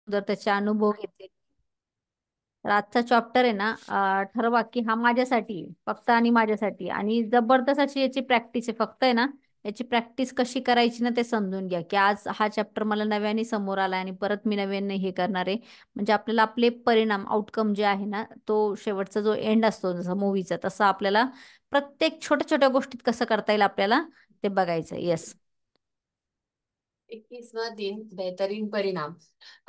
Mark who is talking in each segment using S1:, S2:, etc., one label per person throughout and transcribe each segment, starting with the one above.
S1: जर त्याचे अनुभव घेतले. तर आजचा चॅप्टर आहे ना, ठरवा की हा माझ्यासाठी आहे, फक्त आणि माझ्यासाठी, आणि जबरदस्त अशी याची प्रॅक्टिस आहे. फक्त आहे ना, याची प्रॅक्टिस कशी करायची ना ते समजून घ्या, की आज हा चॅप्टर मला नव्याने समोर आला आणि परत मी नव्याने हे करणार आहे. म्हणजे आपल्याला आपले परिणाम, आउटकम जे आहे ना, तो शेवटचा जो एंड असतो जसं मूवीचा, तसं आपल्याला प्रत्येक छोट्या छोट्या गोष्टीत कसं करता येईल आपल्याला ते बघायचं. येस.
S2: 21वां दिन, बेहतरीन परिणाम।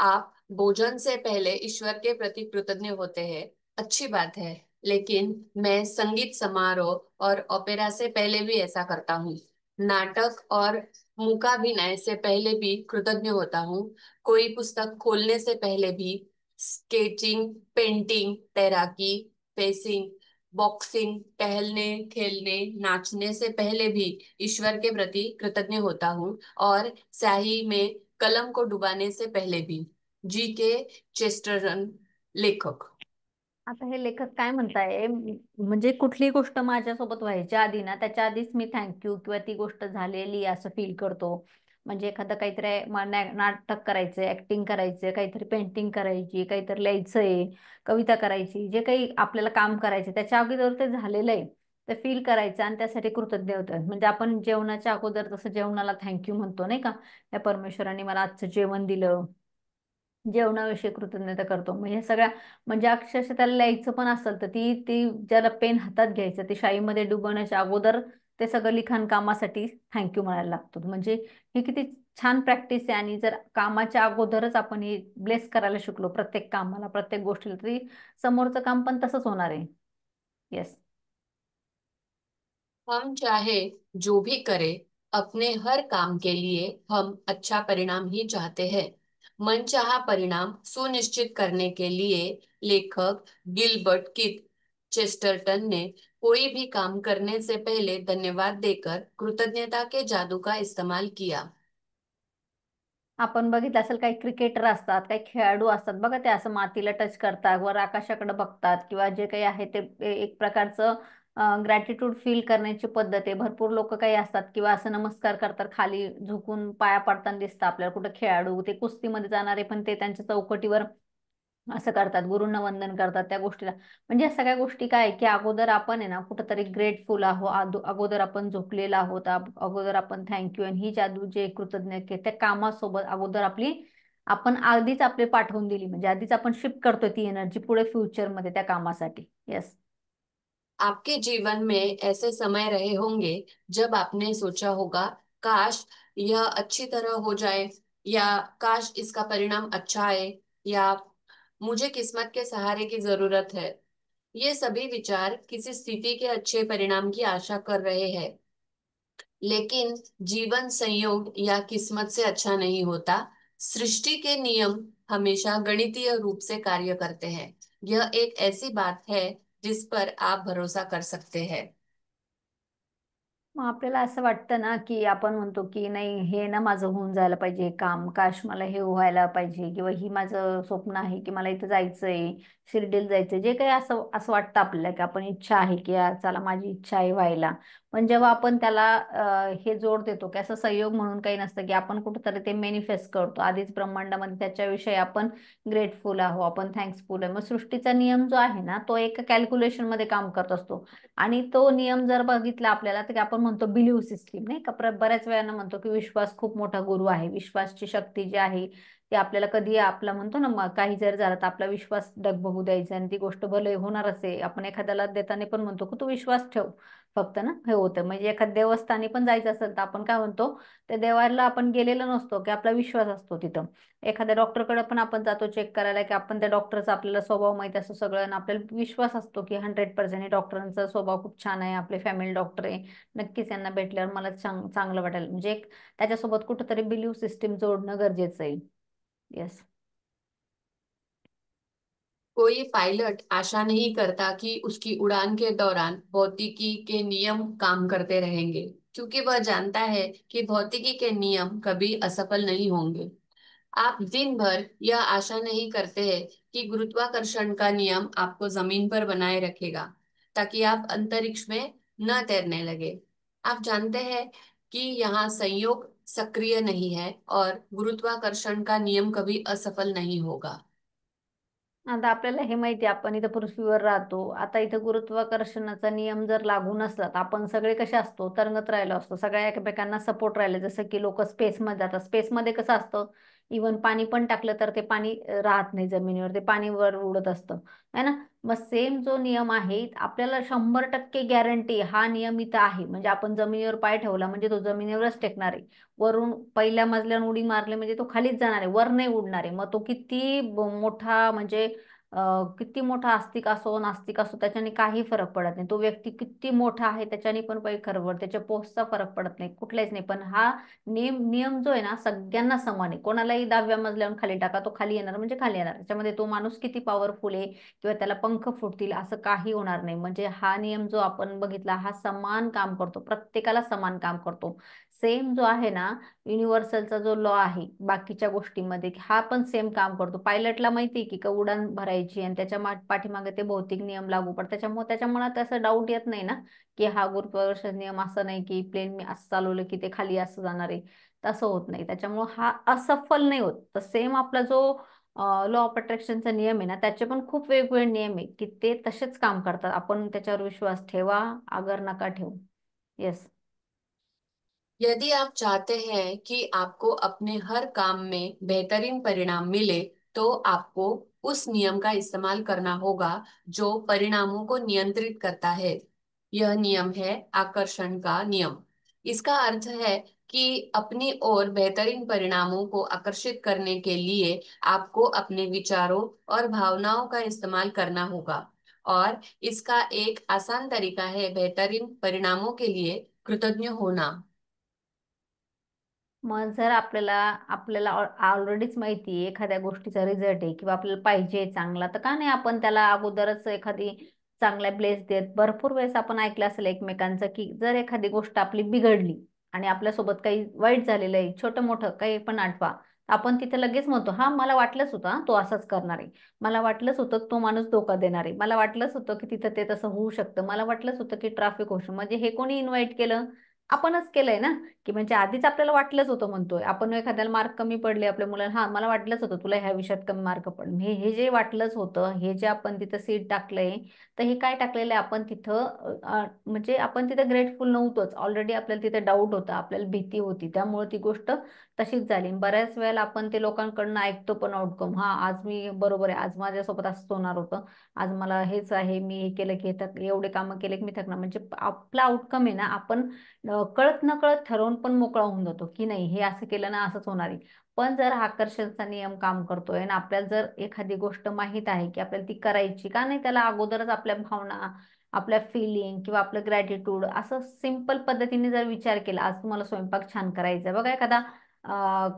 S2: आप भोजन से पहले ईश्वर के प्रति कृतज्ञ होते हैं। अच्छी बात है, लेकिन मैं संगीत समारोह और ओपेरा से पहले भी ऐसा करता हूँ। नाटक और मूकाभिनय से पहले भी कृतज्ञ होता हूँ। कोई पुस्तक खोलने से पहले भी, स्केचिंग, पेंटिंग, तैराकी, पेसिंग, बॉक्सिंग, टहलने, खेलने, नाचने से पहले भी ईश्वर के प्रति कृतज्ञ होता हूँ। और स्याही में कलम को डुबाने से पहले भी। जी के चेस्टरटन, लेखक।
S1: आता हे लेखक काय म्हणताय, म्हणजे कुठली गोष्ट माझ्यासोबत व्हायच्या आधी ना, त्याच्या आधीच मी थँक्यू किंवा ती गोष्ट झालेली असं फील करतो. म्हणजे एखादं काहीतरी नाटक करायचंय, ऍक्टिंग करायचंय, काहीतरी पेंटिंग करायची, काहीतरी लिहायचंय, कविता करायची, जे काही आपल्याला काम करायचे त्याच्या अगोदर ते झालेलं आहे ते फील करायचं आणि त्यासाठी कृतज्ञ होतं. म्हणजे आपण जेवणाच्या अगोदर जसं जेवणाला थँक्यू म्हणतो नाही का, या परमेश्वराने मला आजचं जेवण दिलं, जेवणाविषयी कृतज्ञता करतो. मग हे सगळ्या, म्हणजे अक्षरशः त्याला लिहायचं पण असेल तर ती ती ज्याला पेन हातात घ्यायचं ते शाईमध्ये डुबवण्याच्या अगोदर ते सगळं लिखाण कामासाठी थँक्यू म्हणायला लागतो. म्हणजे ही किती छान प्रॅक्टिस आहे. आणि जर कामाच्या अगोदरच आपण हे ब्लेस करायला शिकलो प्रत्येक कामाला, प्रत्येक गोष्टीला, तरी समोरचं काम पण तसंच होणार आहे. येस.
S2: हम चाहे जो भी करें, अपने हर काम के लिए हम अच्छा परिणाम ही चाहते हैं। मनचाहा परिणाम सुनिश्चित करने के लिए लेखक गिलबर्ट किथ चेस्टरटन ने कोई भी काम करने से पहले धन्यवाद देकर कृतज्ञता के जादू का इस्तेमाल किया।
S1: आपण बघितलं असेल, काही क्रिकेटर असतात, काही खेळाडू असतात बघा, ते असं मातीला टच करतात, वर आकाशाकडे बघतात, किंवा जे काही आहे ते एक प्रकारचं ग्रॅटिट्यूड फील करण्याची पद्धत आहे. भरपूर लोक काही असतात किंवा असं नमस्कार करतात, खाली झुकून पाया पडताना दिसतात आपल्याला. कुठे खेळाडू, ते कुस्तीमध्ये जाणारे पण ते त्यांच्या चौकटीवर असं करतात, गुरूंना वंदन करतात त्या गोष्टीला. म्हणजे या सगळ्या गोष्टी काय आहे, की अगोदर आपण आहे ना कुठंतरी ग्रेटफुल आहोत, अगोदर आपण झोपलेला आहोत, अगोदर आपण थँक्यू, आणि ही जादू जे कृतज्ञ त्या कामासोबत अगोदर आपली आपण आधीच आपले पाठवून दिली. म्हणजे आधीच आपण शिफ्ट करतोय ती एनर्जी पुढे फ्युचरमध्ये त्या कामासाठी. येस.
S2: आपके जीवन में ऐसे समय रहे होंगे जब आपने सोचा होगा, काश यह अच्छी तरह हो जाए, या काश इसका परिणाम अच्छा आए, या मुझे किस्मत के सहारे की जरूरत है। ये सभी विचार किसी स्थिति के अच्छे परिणाम की आशा कर रहे हैं। लेकिन जीवन संयोग या किस्मत से अच्छा नहीं होता। सृष्टि के नियम हमेशा गणितीय रूप से कार्य करते हैं। यह एक ऐसी बात है जिस पर आप भरोसा कर सकते हैं।
S1: मग आपल्याला असं वाटतं ना, की आपण म्हणतो की नाही, हे ना माझं होऊन जायला पाहिजे काम, काश मला हे व्हायला पाहिजे, किंवा ही माझं स्वप्न आहे की मला इथं जायचंय, शिर्डीला जायचंय, जे काही असं असं वाटतं आपल्याला, की आपण इच्छा आहे की चला माझी इच्छा आहे व्हायला. पण जेव्हा आपण त्याला हे जोड देतो की असं संयोग म्हणून काही नसतं, की आपण कुठंतरी ते मॅनिफेस्ट करतो आधीच ब्रह्मांडामध्ये, त्याच्याविषयी आपण ग्रेटफुल आहो, आपण थँक्सफुल आहे. मग सृष्टीचा नियम जो आहे ना, तो एका कॅल्क्युलेशन मध्ये काम करत असतो. आणि तो नियम जर बघितला आपल्याला, तर आपण म्हणतो बिलीव्ह सिस्टीम नाही का, बऱ्याच वेळानं म्हणतो की विश्वास खूप मोठा गुरु आहे. विश्वासची शक्ती जी आहे ती आपल्याला कधी, आपला म्हणतो ना, काही जर झालं तर आपला विश्वास डगमगू द्यायचा, आणि ती गोष्ट भले होणारच आहे. आपण एखाद्याला देताना पण म्हणतो की तू विश्वास ठेव फक्त ना, हे होतं. म्हणजे एखाद्या देवस्थानी पण जायचं असेल तर आपण काय म्हणतो, त्या देवाला आपण गेलेलो नसतो की आपला विश्वास असतो तिथं. एखाद्या डॉक्टरकडे पण आपण जातो चेक करायला, की आपण त्या डॉक्टरचा आपल्याला स्वभाव माहिती असतो सगळं, आणि आपल्याला विश्वास असतो की 100% डॉक्टरांचा स्वभाव खूप छान आहे, आपले फॅमिली डॉक्टर आहे, नक्कीच यांना भेटल्यावर मला चांगलं वाटेल. म्हणजे एक त्याच्यासोबत कुठंतरी बिलीव्ह सिस्टीम जोडणं गरजेचं आहे. येस.
S2: कोई पायलट आशा नहीं करता कि उसकी उड़ान के दौरान भौतिकी के नियम काम करते रहेंगे, क्योंकि वह जानता है कि भौतिकी के नियम कभी असफल नहीं होंगे। आप दिन भर यह आशा नहीं करते हैं कि गुरुत्वाकर्षण का नियम आपको जमीन पर बनाए रखेगा, ताकि आप अंतरिक्ष में न तैरने लगे। आप जानते हैं कि यहाँ संयोग सक्रिय नहीं है और गुरुत्वाकर्षण का नियम कभी असफल नहीं होगा।
S1: आता आपल्याला हे माहिती आहे, आपण इथं पृथ्वीवर राहतो. आता इथं गुरुत्वाकर्षणाचा नियम जर लागू नसला तर आपण सगळे कसे असतो, तरंगत राहिलो असतो, सगळ्या एकमेकांना सपोर्ट राहिले. जसं की लोक स्पेसमध्ये जातात, स्पेसमध्ये कसं असतं, इवन पाणी पण टाकलं तर ते पाणी राहत नाही जमिनीवर, ते पाणीवर उडत असतं, है ना. मग सेम जो नियम आहे, आपल्याला 100% गॅरंटी हा नियम इथं आहे. म्हणजे आपण जमिनीवर पाय ठेवला म्हणजे तो जमिनीवरच टेकणार आहे. वरून पहिल्या मजल्यावर उडी मारली म्हणजे तो खालीच जाणार आहे, वर नाही उडणार आहे. मग तो किती मोठा म्हणजे किती मोठा आस्तिक असो नास्तिक असो, त्याच्याने काही फरक पडत नाही. तो व्यक्ती किती मोठा आहे त्याच्याने पण काही खरं पडत, त्याच्या पोस्टचा फरक पडत नाही, कुठलाच नाही. पण हा नियम जो आहे ना, सगळ्यांना समान आहे. कोणालाही 10व्या मजल्यावरून खाली टाका, तो खाली येणार म्हणजे खाली येणार. त्याच्यामध्ये तो माणूस किती पॉवरफुल आहे किंवा त्याला पंख फुटतील असं काही होणार नाही. म्हणजे हा नियम जो आपण बघितला, हा समान काम करतो, प्रत्येकाला समान काम करतो. सेम जो आहे ना, युनिव्हर्सलचा जो लॉ आहे बाकीच्या गोष्टींमध्ये, हा पण सेम काम करतो. पायलटला माहिती आहे की का उडान भरायची आणि त्याच्या पाठीमागे ते भौतिक नियम लागू पडतात. त्याच्यामुळे त्याच्या मनात असं डाऊट येत नाही ना, की हा गुरुत्वाकर्षण नियम असं नाही की प्लेन मी असं चालवलं की ते खाली असं जाणार आहे. तसं होत नाही, त्याच्यामुळे हा असफल नाही होत. तर सेम आपला जो लॉ ऑफ अट्रॅक्शनचा नियम आहे ना, त्याचे पण खूप वेगवेगळे नियम आहे की ते तसेच काम करतात. आपण त्याच्यावर विश्वास ठेवा अगर नका ठेवू. येस.
S2: यदि आप चाहते हैं कि आपको अपने हर काम में बेहतरीन परिणाम मिले, तो आपको उस नियम का इस्तेमाल करना होगा जो परिणामों को नियंत्रित करता है। यह नियम है आकर्षण का नियम। इसका अर्थ है कि अपनी ओर बेहतरीन परिणामों को आकर्षित करने के लिए आपको अपने विचारों और भावनाओं का इस्तेमाल करना होगा। और इसका एक आसान तरीका है बेहतरीन परिणामों के लिए कृतज्ञ होना।
S1: मग जर आपल्याला आपल्याला ऑलरेडीच माहिती आहे एखाद्या गोष्टीचा रिझल्ट आहे किंवा आपल्याला पाहिजे चांगला, तर का नाही आपण त्याला अगोदरच एखादी चांगल्या ब्लेस देत. भरपूर वेळेस आपण ऐकलं असेल एकमेकांचं की जर एखादी गोष्ट आपली बिघडली आणि आपल्यासोबत काही वाईट झालेलं आहे, छोटं मोठं काही पण आठवा, आपण तिथे लगेच म्हणतो हा मला वाटलंच होतं, हा, तो असाच करणार आहे. मला वाटलंच होतं तो माणूस धोका देणार आहे. मला वाटलंच होतं की तिथं ते तसं होऊ शकतं. मला वाटलंच होतं की ट्रॅफिक होऊ शकतं. म्हणजे हे कोणी इन्व्हाइट केलं? आपणच केलंय ना. की म्हणजे आधीच आपल्याला वाटलंच होतं म्हणतोय आपण. एखाद्याला मार्क कमी पडले आपल्या मुलाला, हा मला वाटलंच होतं तुला ह्या विषयात कमी मार्क पडले. हे जे वाटलंच होतं, हे जे आपण तिथं सीट टाकलंय, तर हे काय टाकलेलं आहे आपण तिथं, म्हणजे आपण तिथं ग्रेटफुल नव्हतोच. ऑलरेडी आपल्याला तिथं डाऊट होता, आपल्याला भीती होती, त्यामुळे ती गोष्ट तशीच झाली. बऱ्याच वेळेला आपण ते लोकांकडनं ऐकतो पण आउटकम, हा आज मी बरोबर आहे, आज माझ्यासोबत असंच होणार होतं, आज मला हेच आहे, मी हे केलं की एवढे कामं केले की मी थकणार. म्हणजे आपला आउटकम आहे ना, आपण कळत न कळत ठरवून पण मोकळा होऊन जातो की नाही हे असं केलं ना असंच होणार आहे. पण जर हा आकर्षणचा नियम काम करतोय आणि आपल्याला जर एखादी गोष्ट माहीत आहे की आपल्याला ती करायची का नाही, त्याला अगोदरच आपल्या भावना, आपल्या फिलिंग किंवा आपलं ग्रॅटिट्यूड असं सिंपल पद्धतीने जर विचार केला, आज तुम्हाला स्वयंपाक छान करायचा आहे बघा, एखादा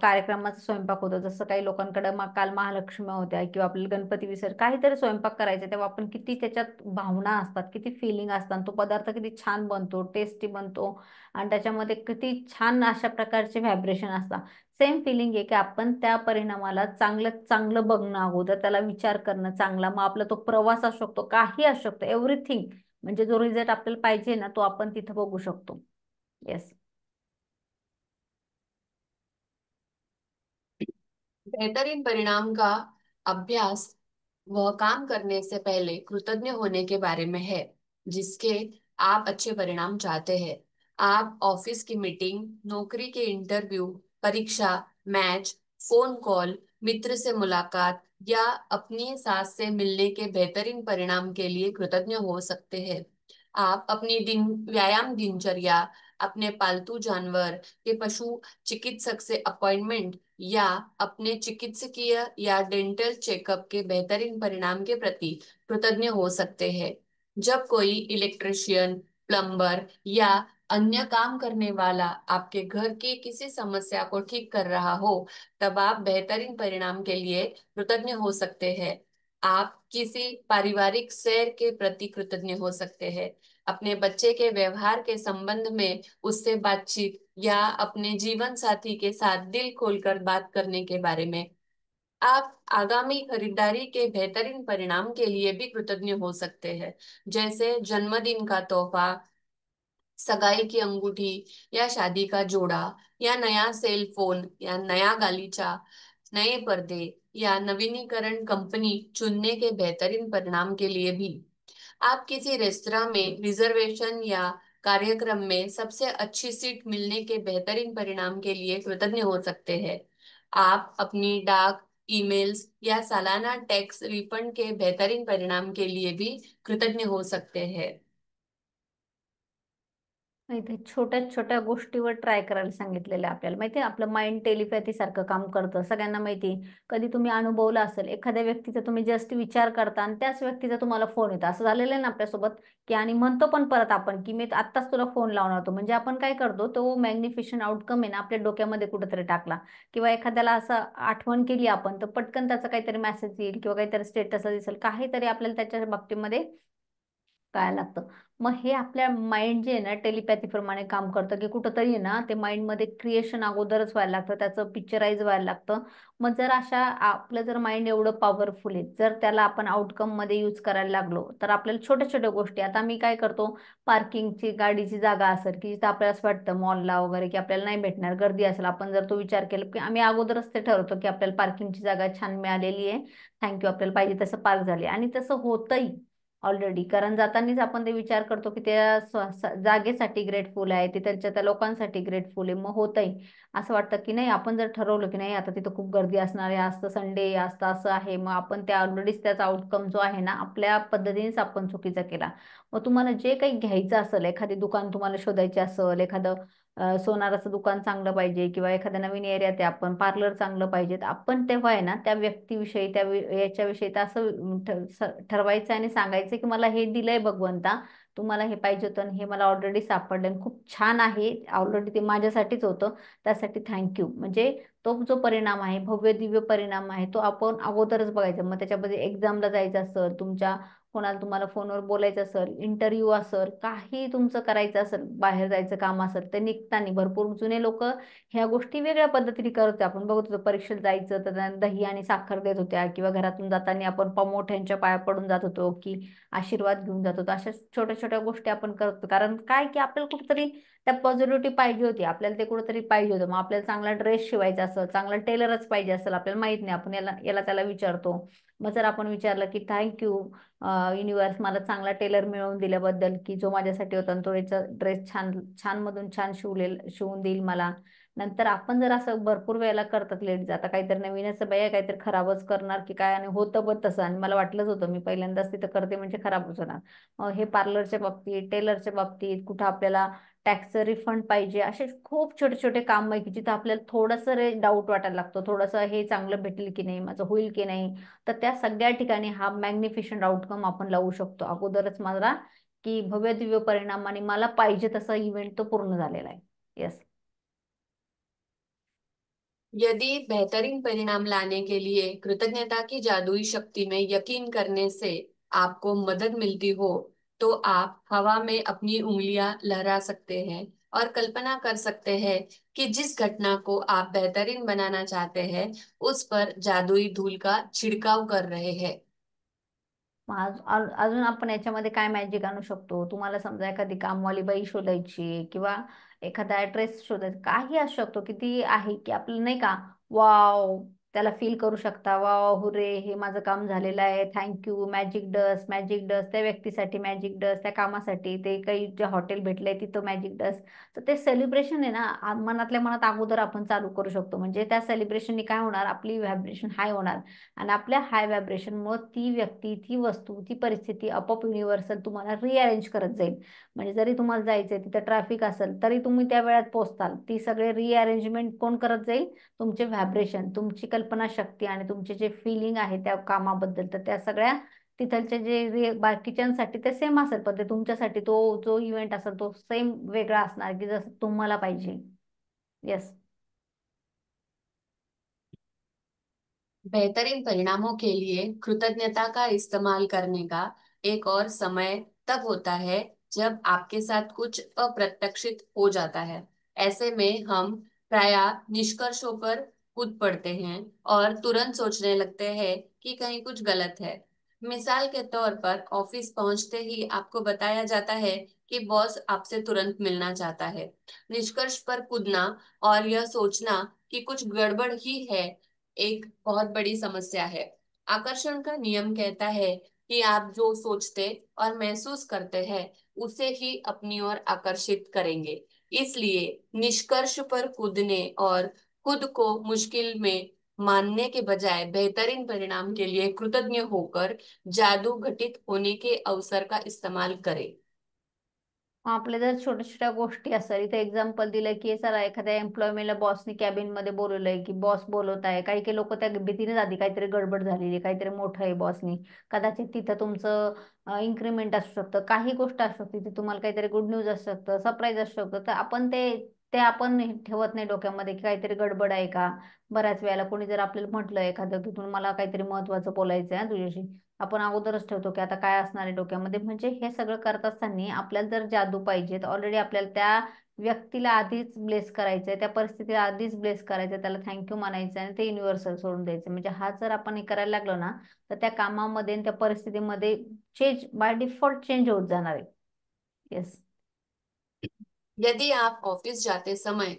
S1: कार्यक्रमाचा स्वयंपाक होतो, जसं काही लोकांकडे काल महालक्ष्मी होत्या किंवा आपल्याला गणपती विसर्जन काहीतरी स्वयंपाक करायचा, तेव्हा आपण किती त्याच्यात भावना असतात, किती फिलिंग असतात, तो पदार्थ किती छान बनतो, टेस्टी बनतो आणि त्याच्यामध्ये किती छान अशा प्रकारचे व्हायब्रेशन असतात. सेम फिलिंग आहे की आपण त्या परिणामाला चांगलं चांगलं बघणं, अगोदर त्याला विचार करणं चांगला. मग आपला तो प्रवास असू शकतो, काही असू शकतो, एव्हरीथिंग. म्हणजे जो रिझल्ट आपल्याला पाहिजे ना, तो आपण तिथं बघू शकतो. येस.
S2: बेहतरीन परिणाम का अभ्यास वह काम करने से पहले कृतज्ञ होने के बारे में है जिसके आप अच्छे परिणाम चाहते हैं। आप ऑफिस की मीटिंग, नौकरी के इंटरव्यू, परीक्षा, मैच, फोन कॉल, मित्र से मुलाकात या अपनी सास से मिलने के बेहतरीन परिणाम के लिए कृतज्ञ हो सकते हैं। आप अपनी व्यायाम दिनचर्या, अपने पालतू जानवर के पशु चिकित्सक से अपॉइंटमेंट या अपने चिकित्सकीय या डेंटल चेकअप के बेहतरीन परिणाम के प्रति कृतज्ञ हो सकते हैं। जब कोई इलेक्ट्रिशियन, प्लम्बर या अन्य काम करने वाला आपके घर की किसी समस्या को ठीक कर रहा हो, तब आप बेहतरीन परिणाम के लिए कृतज्ञ हो सकते हैं। आप किसी पारिवारिक सैर के प्रति कृतज्ञ हो सकते हैं, अपने बच्चे के व्यवहार के संबंध में उससे बातचीत या अपने जीवन साथी के साथ दिल खोलकर बात करने के बारे में। आप आगामी खरीदारी के बेहतरीन परिणाम के लिए भी कृतज्ञ हो सकते हैं, जैसे जन्मदिन का तोहफा, सगाई की अंगूठी या शादी का जोड़ा या नया सेल फोन या नया गालीचा, नए पर्दे या नवीनीकरण कंपनी चुनने के बेहतरीन परिणाम के लिए भी। आप किसी रेस्तरां में रिजर्वेशन या कार्यक्रम में सबसे अच्छी सीट मिलने के बेहतरीन परिणाम के लिए कृतज्ञ हो सकते हैं। आप अपनी डाक, ईमेल्स या सालाना टैक्स रिफंड के बेहतरीन परिणाम के लिए भी कृतज्ञ हो सकते हैं।
S1: नाही ते छोट्या छोट्या गोष्टीवर ट्राय करायला सांगितलेलं आहे आपल्याला. माहिती आहे आपलं माइंड टेलिपॅथी सारखं काम करतं. सगळ्यांना माहिती आहे. कधी तुम्ही अनुभवलं असेल, एखाद्या व्यक्तीचा तुम्ही जस्ट विचार करता आणि त्याच व्यक्तीचा तुम्हाला फोन येतो. असं झालेलं आहे ना आपल्यासोबत, की आणि म्हणतो पण परत आपण, की मी आत्ताच तुला फोन लावणार होतो. म्हणजे आपण काय करतो, तो मॅग्निफिशन आउटकम आहे ना आपल्या डोक्यामध्ये कुठेतरी टाकला किंवा एखाद्याला असं आठवण केली आपण, तर पटकन त्याचा काहीतरी मेसेज येईल किंवा काहीतरी स्टेटसला दिसेल. काहीतरी आपल्याला त्याच्या बाबतीमध्ये कळायला लागतं. मग हे आपल्या माइंड जे आहे ना टेलिपॅथी प्रमाणे काम करतं, की कुठंतरी आहे ना ते माइंडमध्ये क्रिएशन अगोदरच व्हायला लागतं, त्याचं पिक्चराइज व्हायला लागतं. मग जर अशा आपलं जर माइंड एवढं पॉवरफुल आहे, जर त्याला आपण आउटकममध्ये यूज करायला लागलो, तर आपल्याला छोट्या छोट्या गोष्टी, आता मी काय करतो, पार्किंगची गाडीची जागा असेल, की जिथं आपल्याला असं वाटतं मॉलला वगैरे, की आपल्याला नाही भेटणार, गर्दी असेल, आपण जर तो विचार केला, की आम्ही अगोदरच ते ठरवतो, की आपल्याला पार्किंगची जागा छान मिळालेली आहे, थँक्यू, आपल्याला पाहिजे तसं पार्क झाले आणि तसं होतंही ऑलरेडी. कारण जातानाच आपण ते विचार करतो की त्या जागेसाठी ग्रेटफुल आहे, तिथलच्या त्या लोकांसाठी ग्रेटफुल आहे. मग होतंय असं वाटतं की नाही, आपण जर ठरवलं की नाही आता तिथं खूप गर्दी असणार आहे, आज तर संडे आहे, आज तर असं आहे, मग आपण त्या ऑलरेडीच त्याचा आउटकम जो आहे ना आपल्या पद्धतीनेच आपण चुकीचा केला. मग तुम्हाला जे काही घ्यायचं असेल, एखादी दुकान तुम्हाला शोधायची असेल, एखादं सोनाराचं दुकान चांगलं पाहिजे किंवा एखाद्या नवीन एरियात आहे आपण, पार्लर चांगलं पाहिजे, तर आपण तेव्हा आहे ना त्या व्यक्तीविषयी याच्याविषयी तर असं ठरवायचं आणि सांगायचं की मला हे दिलंय भगवंता, तुम्हाला हे पाहिजे होतं आणि हे मला ऑलरेडी सापडलं आणि खूप छान आहे, ऑलरेडी ते माझ्यासाठीच होतं, त्यासाठी थँक्यू. म्हणजे तो जो परिणाम आहे, भव्य दिव्य परिणाम आहे, तो आपण अगोदरच बघायचा. मग त्याच्यामध्ये एक्झामला जायचं असेल, तुमच्या कोणाला तुम्हाला फोनवर बोलायचं असेल, इंटरव्ह्यू असेल, काही तुमचं करायचं असेल, बाहेर जायचं काम असेल, ते निघताना भरपूर जुने लोक ह्या गोष्टी वेगळ्या पद्धतीने करत होते. आपण बघत होतो परीक्षेला जायचं तर त्यांना दही आणि साखर देत होत्या किंवा घरातून जाताना आपण मोठ्यांच्या पाया पडून जात होतो, की आशीर्वाद घेऊन जात होतो. अशा छोट्या छोट्या गोष्टी आपण करतो, कारण काय की आपल्याला कुठेतरी त्या पॉझिटिव्हिटी पाहिजे होती, आपल्याला ते कुठेतरी पाहिजे होतं. मग आपल्याला चांगला ड्रेस शिवायचा असेल, चांगला टेलरच पाहिजे असेल, आपल्याला माहित नाही, आपण याला याला त्याला विचारतो. मग जर आपण विचारलं की थँक्यू युनिवर्स, मला चांगला टेलर मिळवून दिल्याबद्दल, की जो माझ्यासाठी होता आणि तो याचा ड्रेस छान छान मधून छान शिवून देईल मला. नंतर आपण जर असं भरपूर वेळेला करतात लेडीज, आता काहीतरी नवीनच बाया काहीतरी खराबच करणार की काय, आणि होतं पण तसं, आणि मला वाटलंच होतं, मी पहिल्यांदाच तिथं करते म्हणजे खराबच होणार. हे पार्लरच्या बाबतीत, टेलरच्या बाबतीत, कुठं आपल्याला टॅक्सचं रिफंड पाहिजे, असे खूप छोटे छोटे काम आहे की जिथं आपल्याला थोडंसं डाऊट वाटायला लागतो, थोडंसं हे चांगलं भेटेल की नाही, माझं होईल की नाही. तर त्या सगळ्या ठिकाणी हा मॅग्निफिशंट आउटकम आपण लावू शकतो अगोदरच मला, की भव्य दिव्य परिणाम आणि मला पाहिजे तसा इव्हेंट तो पूर्ण झालेला आहे. येस.
S2: यदि बेहतरीन परिणाम लाने के लिए कृतज्ञता की जादुई शक्ति में यकीन करने से आपको मदद मिलती हो, तो आप हवा में अपनी उंगलियां लहरा सकते हैं और कल्पना कर सकते हैं कि जिस घटना को आप बेहतरीन बनाना चाहते हैं, उस पर जादुई धूल का छिड़काव कर रहे हैं।
S1: मग अजून आपण याच्यामध्ये काय मॅजिक आणू शकतो, तुम्हाला समजा एखादी कामवाली बाई शोधायची किंवा एखादा ऍड्रेस शोधायचा, काही असू शकतो की ती आहे की आपलं नाही का, वाव, त्याला फील करू शकता, वाव हुरे, हे माझं काम झालेलं आहे, thank you, magic dust, magic dust, त्या व्यक्तीसाठी मॅजिक डस्ट, त्या कामासाठी, ते काही जे हॉटेल भेटलंय तिथं मॅजिक डस्ट. तर ते सेलिब्रेशन आहे ना, मनातल्या मनात अगोदर आपण चालू करू शकतो. म्हणजे त्या सेलिब्रेशननी काय होणार, आपली व्हायब्रेशन हाय होणार आणि आपल्या हाय व्हायब्रेशनमुळे ती व्यक्ती, ती वस्तू, ती परिस्थिती आपोआप युनिव्हर्सल तुम्हाला रिअरेंज करत जाईल. म्हणजे जरी तुम्हाला जायचंय तिथं ट्रॅफिक असेल तरी तुम्ही त्या वेळात पोहोचताल. ती सगळे रिअरेंजमेंट कोण करत जाईल, तुमचे व्हायब्रेशन, तुमची कल्पनाशक्ती आणि तुमचे जे फिलिंग आहे त्या कामाबद्दल, तर त्या सगळ्या तिथलच्या जे बाकीच्यांसाठी ते सेम असेल, पण ते तुमच्यासाठी तो जो इव्हेंट असेल तो सेम वेगळा असणार, की जसं तुम्हाला पाहिजे. येस.
S2: बेहतरीन परिणामों के लिए कृतज्ञता का इस्तेमाल करने का एक और समय तब होता है जब आपके साथ कुछ अप्रत्याशित हो जाता है। ऐसे में हम प्रायः निष्कर्षों पर कूद पड़ते हैं और तुरंत सोचने लगते हैं कि कहीं कुछ गलत है। मिसाल के तौर पर ऑफिस पहुंचते ही आपको बताया जाता है कि बॉस आपसे तुरंत मिलना चाहता है। निष्कर्ष पर कूदना और यह सोचना कि कुछ गड़बड़ ही है एक बहुत बड़ी समस्या है। आकर्षण का नियम कहता है कि आप जो सोचते और महसूस करते हैं उसे ही अपनी ओर आकर्षित करेंगे। इसलिए निष्कर्ष पर कूदने और खुद को मुश्किल में मानने के बजाय बेहतरीन परिणाम के लिए कृतज्ञ होकर जादू घटित होने के अवसर का इस्तेमाल करें।
S1: आपल्या जर छोट्या छोट्या गोष्टी असतात, इथे एक्झाम्पल दिलंय की चला एखाद्या एम्प्लॉयमेला बॉसनी कॅबिन मध्ये बोलवलंय की बॉस बोलवत आहे, काही काही लोक त्या भीतीने जाते काहीतरी गडबड झालेली, काहीतरी मोठं आहे बॉसनी, कदाचित तिथं तुमचं इन्क्रीमेंट असू शकतं, काही गोष्ट असू शकते तिथे तुम्हाला काहीतरी गुड न्यूज असू शकतं, सरप्राईज असू शकतं, तर आपण ते ते आपण ठेवत नाही डोक्यामध्ये की काहीतरी गडबड आहे का. बऱ्याच वेळेला कोणी जर आपल्याला म्हटलं एखादं की तुम्हाला मला काहीतरी महत्त्वाचं बोलायचं आहे तुझ्याशी, आपण अगोदरच ठेवतो की आता काय असणार आहे डोक्यामध्ये. म्हणजे हे सगळं करत असताना आपल्याला जर जादू पाहिजे तर ऑलरेडी आपल्याला त्या व्यक्तीला आधीच ब्लेस करायचंय, त्या परिस्थितीला आधीच ब्लेस करायचंय, त्याला थँक्यू म्हणायचं आणि ते युनिव्हर्सल सोडून द्यायचं. म्हणजे हा जर आपण हे करायला लागलो ना, तर त्या कामामध्ये आणि त्या परिस्थितीमध्ये चेंज बाय डिफॉल्ट चेंज होत जाणार आहे. येस.
S2: यदि आप ऑफिस जाते समय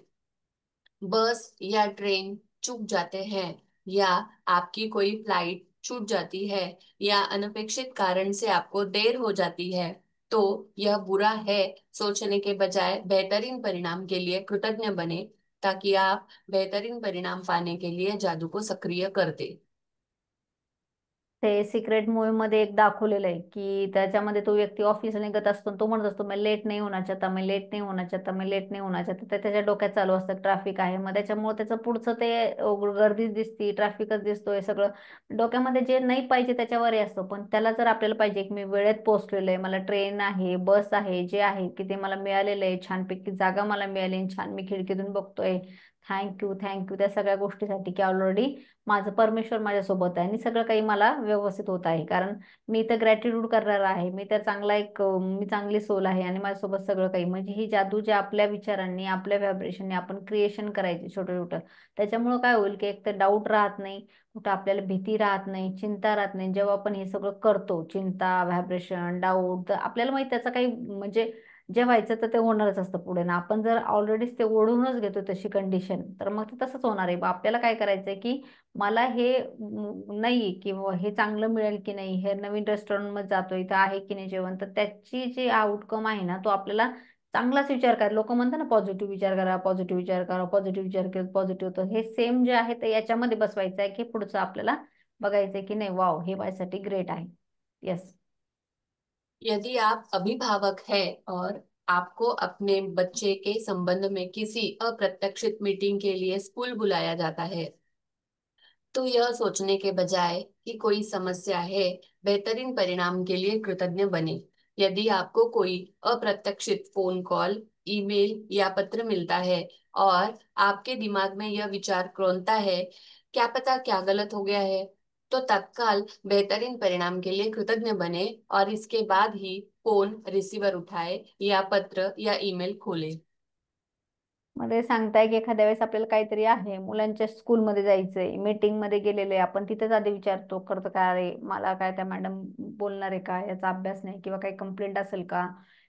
S2: बस या ट्रेन चूक जाते हैं, या आपकी कोई फ्लाइट छूट जाती है, या अनपेक्षित कारण से आपको देर हो जाती है, तो यह बुरा है सोचने के बजाय बेहतरीन परिणाम के लिए कृतज्ञ बने, ताकि आप बेहतरीन परिणाम पाने के लिए जादू को सक्रिय कर दे।
S1: ते सिक्रेट मूवी मध्ये एक दाखवलेलं आहे की त्याच्यामध्ये तो व्यक्ती ऑफिसला निघत असतो आणि तो म्हणत असतो मी लेट नाही होना चाहता, मैं लेट नाही होना चाहता, मैं लेट नाही होना चाहता. तर त्याच्या डोक्यात चालू असतं ट्रॅफिक आहे, मग त्याच्यामुळे त्याचं पुढचं ते गर्दीच दिसती, ट्रॅफिकच दिसतोय सगळं. डोक्यामध्ये जे नाही पाहिजे त्याच्यावरही असतं. पण त्याला जर आपल्याला पाहिजे की मी वेळेत पोहोचलेलो आहे, मला ट्रेन आहे, बस आहे, जे आहे की ते मला मिळालेलं आहे, छानपैकी जागा मला मिळाली आणि छान मी खिडकीतून बघतोय, थँक्यू थँक्यू त्या सगळ्या गोष्टीसाठी की ऑलरेडी माझं परमेश्वर माझ्यासोबत आहे आणि सगळं काही मला व्यवस्थित होत आहे. कारण मी तर ग्रॅटिट्यूड करणार आहे, मी तर चांगला एक मी चांगली सोल आहे आणि माझ्यासोबत सगळं काही. म्हणजे ही जादू जे आपल्या विचारांनी आपल्या व्हायब्रेशनने आपण क्रिएशन करायचे छोटं छोटं, त्याच्यामुळं काय होईल की एक तर डाऊट राहत नाही, कुठं आपल्याला भीती राहत नाही, चिंता राहत नाही. जेव्हा आपण हे सगळं करतो, चिंता, व्हायब्रेशन, डाऊट, तर आपल्याला माहिती त्याचं काही म्हणजे जे व्हायचं तर ते होणारच असतं पुढे ना. आपण जर ऑलरेडीच ते ओढूनच घेतो तशी कंडिशन, तर मग ते तसंच होणार आहे. मग आपल्याला काय करायचंय की मला हे नाही किंवा हे चांगलं मिळेल की नाही, हे नवीन रेस्टॉरंटमध्ये जातोय इथं आहे की नाही जेवण, तर त्याची जी आउटकम आहे ना तो आपल्याला चांगलाच विचार करा. लोक म्हणतात ना पॉझिटिव्ह विचार करा, पॉझिटिव्ह विचार करा, पॉझिटिव्ह विचार केला पॉझिटिव्ह, तर हे सेम जे आहे ते याच्यामध्ये बसवायचं आहे की पुढचं आपल्याला बघायचंय की नाही वाव हे माझ्यासाठी ग्रेट आहे. येस.
S2: यदि आप अभिभावक हैं और आपको अपने बच्चे के संबंध में किसी अप्रत्याशित मीटिंग के लिए स्कूल बुलाया जाता है, तो यह सोचने के बजाय कि कोई समस्या है, बेहतरीन परिणाम के लिए कृतज्ञ बने। यदि आपको कोई अप्रत्याशित फोन कॉल, ईमेल या पत्र मिलता है और आपके दिमाग में यह विचार क्रोनता है, क्या पता क्या गलत हो गया है, तो तत्काल बेहतरीन परिणाम के लिए कृतज्ञ बने और इसके बाद ही फोन रिसीवर उठाए या पत्र या ईमेल खोले।
S1: मध्ये सांगताय की एखाद्या वेळेस आपल्याला काहीतरी आहे, मुलांच्या स्कूलमध्ये जायचंय, मीटिंग मध्ये गेलेलं आहे, आपण तिथेच आधी विचारतो करतो काय अरे मला काय त्या मॅडम बोलणार आहे का, याचा अभ्यास नाही किंवा काही कंप्लेंट असेल का.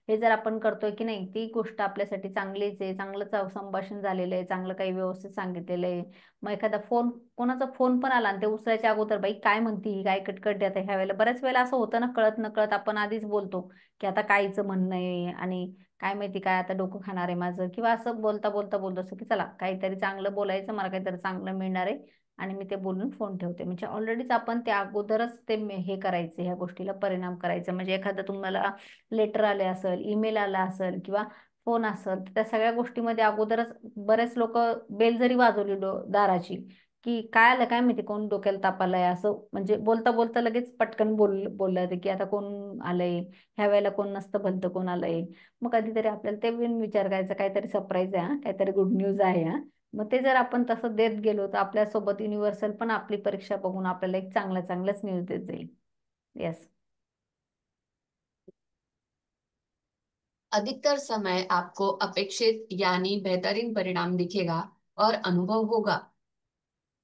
S1: हे जर आपण करतोय की नाही ती गोष्ट आपल्यासाठी चांगलीच आहे, चांगलंच संभाषण झालेलं आहे, चांगलं काही व्यवस्थित सांगितलेलं आहे. मग एखादा फोन, कोणाचा फोन पण आला आणि ते उचलायच्या अगोदर बाई काय म्हणती ही, काय कटकट आता ह्या वेळेला बऱ्याच वेळेला असं होतं ना, कळत नकळत आपण आधीच बोलतो की आता काहीच म्हणणं आहे आणि काय माहिती काय आता डोकं खाणार आहे माझं, किंवा असं बोलता बोलता बोलत असं की चला काहीतरी चांगलं बोलायचं, मला काहीतरी चांगलं मिळणार आहे आणि मी ते बोलून फोन ठेवते. म्हणजे ऑलरेडीच आपण त्या अगोदरच ते हे करायचे, ह्या गोष्टीला परिणाम करायचा. म्हणजे एखादं तुम्हाला लेटर आले असेल, ईमेल आला असेल किंवा फोन असेल, तर त्या सगळ्या गोष्टीमध्ये अगोदरच बरेच लोक बेल जरी वाजवली दाराची की काय आलं काय माहिती, कोण डोक्याला ताप आलाय, असं म्हणजे बोलता बोलता लगेच पटकन बोललं जातं की आता कोण आलंय, ह्या वेळेला कोण नसतं भलतं कोण आलंय. मग कधीतरी आपल्याला ते पण विचार करायचा काहीतरी सरप्राईज आहे हा, काहीतरी गुड न्यूज आहे हा. मग ते जर आपण तसं देत गेलो तर आपल्यासोबत युनिव्हर्सल पण आपली परीक्षा बघून आपल्याला एक चांगला चांगलाच न्यूज देत जाईल. येस.
S2: अधिकतर समय आपको अपेक्षित यानी बेहतरीन परिणाम दिखेगा और अनुभव होगा।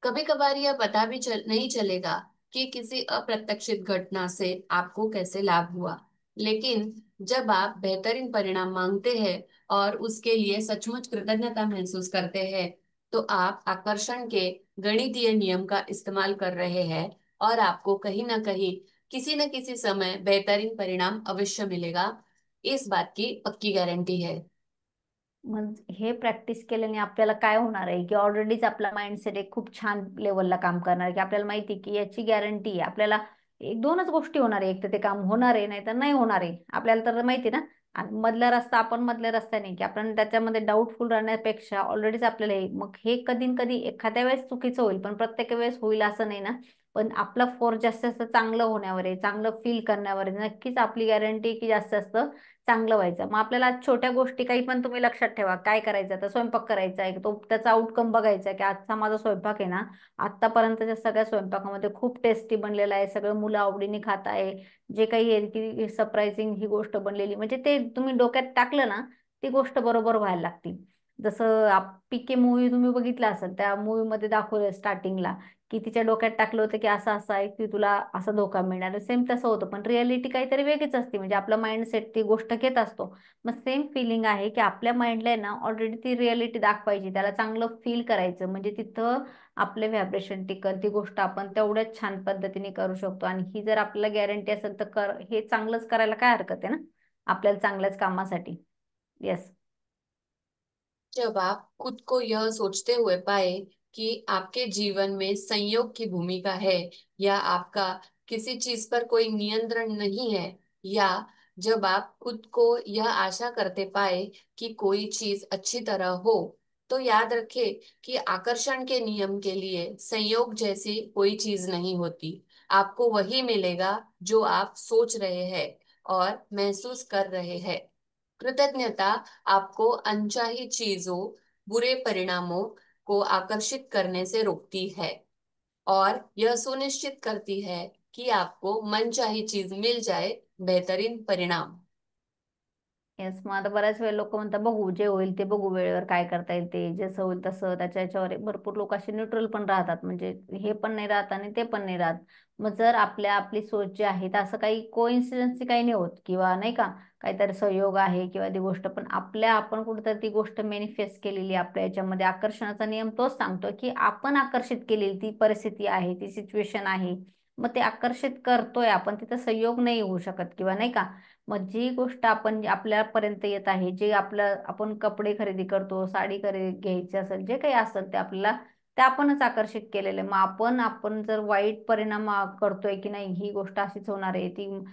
S2: कभी कभार यह पता भी नहीं चलेगा कि किसी अप्रत्याशित घटना से आपको कैसे लाभ हुआ, लेकिन जब आप बेहतरीन परिणाम मांगते हैं और उसके लिए सचमुच कृतज्ञता महसूस करते हैं, तो आप आकर्षण के गणितीय नियम का इस्तेमाल कर रहे हैं, और आपको कहीं ना कहीं किसी न किसी समय बेहतरीन परिणाम अवश्य मिलेगा। इस बात की पक्की गारंटी है।
S1: मग हे प्रॅक्टिस केल्याने आपल्याला काय होणार आहे की ऑलरेडीच आपला माइंडसेट एक खूप छान लेवलला काम करणार आहे की आपल्याला माहिती आहे की याची गॅरंटी आहे आपल्याला. एक दोनच गोष्टी होणार आहे, एक तर ते काम होणार आहे नाही तर नाही होणार आहे आपल्याला तर माहिती आहे ना. आणि मधला रस्ता आपण मधल्या रस्त्याने की आपण त्याच्यामध्ये डाऊटफुल राहण्यापेक्षा ऑलरेडीच आपल्याला मग हे कधी न कधी एखाद्या वेळेस चुकीचं होईल पण प्रत्येक वेळेस होईल असं नाही ना. पण आपला फोर जास्त जास्त चांगलं होण्यावर आहे, चांगलं फील करण्यावर आहे. नक्कीच आपली गॅरंटी की जास्त जास्त चांगलं व्हायचं. मग आपल्याला छोट्या गोष्टी काही पण तुम्ही लक्षात ठेवा, काय करायचं आता स्वयंपाक करायचा आहे तो त्याचा आउटकम बघायचा आहे की आजचा माझा स्वयंपाक आहे ना आतापर्यंतच्या सगळ्या स्वयंपाकामध्ये खूप टेस्टी बनलेला आहे, सगळं मुलं आवडीने खात आहे. जे काही आहे की सरप्राईझिंग ही गोष्ट बनलेली म्हणजे ते तुम्ही डोक्यात टाकलं ना ती गोष्ट बरोबर व्हायला लागते. जसं पीके मूवी तुम्ही बघितला असेल, त्या मूवीमध्ये दाखवलं स्टार्टिंगला की तिच्या डोक्यात टाकलं होतं की असं असं आहे की तुला असा धोका मिळणार, सेम तसं होतं पण रिअलिटी काहीतरी वेगळीच असते म्हणजे आपला माइंडसेट ती गोष्ट घेत असतो. मग सेम फिलिंग आहे की आपल्या माइंडला ना ऑलरेडी ती रिअलिटी दाखवायची, त्याला चांगलं फील करायचं म्हणजे तिथं आपले व्हायब्रेशन टिकल, ती गोष्ट आपण तेवढ्याच छान पद्धतीने करू शकतो. आणि ही जर आपल्याला गॅरंटी असेल तर हे चांगलंच करायला काय हरकत आहे ना आपल्याला चांगल्याच कामासाठी. येस.
S2: जब आप खुद को यह सोचते हुए पाए कि आपके जीवन में संयोग की भूमिका है, या आपका किसी चीज पर कोई नियंत्रण नहीं है, या जब आप खुद को यह आशा करते पाए कि कोई चीज अच्छी तरह हो, तो याद रखें कि आकर्षण के नियम के लिए संयोग जैसी कोई चीज नहीं होती। आपको वही मिलेगा जो आप सोच रहे हैं और महसूस कर रहे हैं। कृतज्ञता आपको अनचाही चीजों, बुरे परिणामों को आकर्षित करने से रोकती है, और यह सुनिश्चित करती है कि आपको मनचाही चीज मिल जाए, बेहतरीन परिणाम।
S1: येस. मग आता बऱ्याच वेळा लोक म्हणतात बघू जे होईल ते बघू, वेळेवर काय करता येईल ते जसं होईल तसं त्याच्या याच्यावर आहे. भरपूर लोक असे न्यूट्रल पण राहतात म्हणजे हे पण नाही राहत आणि ते पण नाही राहत. मग जर आपली सोच जी आहे तर असं काही कोइन्सिडन्स काही नाही होत किंवा नाही का काहीतरी सहयोग आहे किंवा ती गोष्ट पण आपण कुठेतरी ती गोष्ट मॅनिफेस्ट केलेली आहे. आपल्या याच्यामध्ये आकर्षणाचा नियम तोच सांगतो की आपण आकर्षित केलेली ती परिस्थिती आहे, ती सिच्युएशन आहे. मग ते आकर्षित करतोय आपण, तिथं संयोग नाही होऊ शकत किंवा नाही का. मग जी गोष्ट आपण आपल्यापर्यंत येत आहे, जे आपण कपडे खरेदी करतो, साडी खरेदी घ्यायची असेल, जे काही असेल ते आपल्याला ते आपणच आकर्षित केलेलं आहे. मग आपण जर वाईट परिणाम करतोय की नाही ही गोष्ट अशीच होणार आहे, ती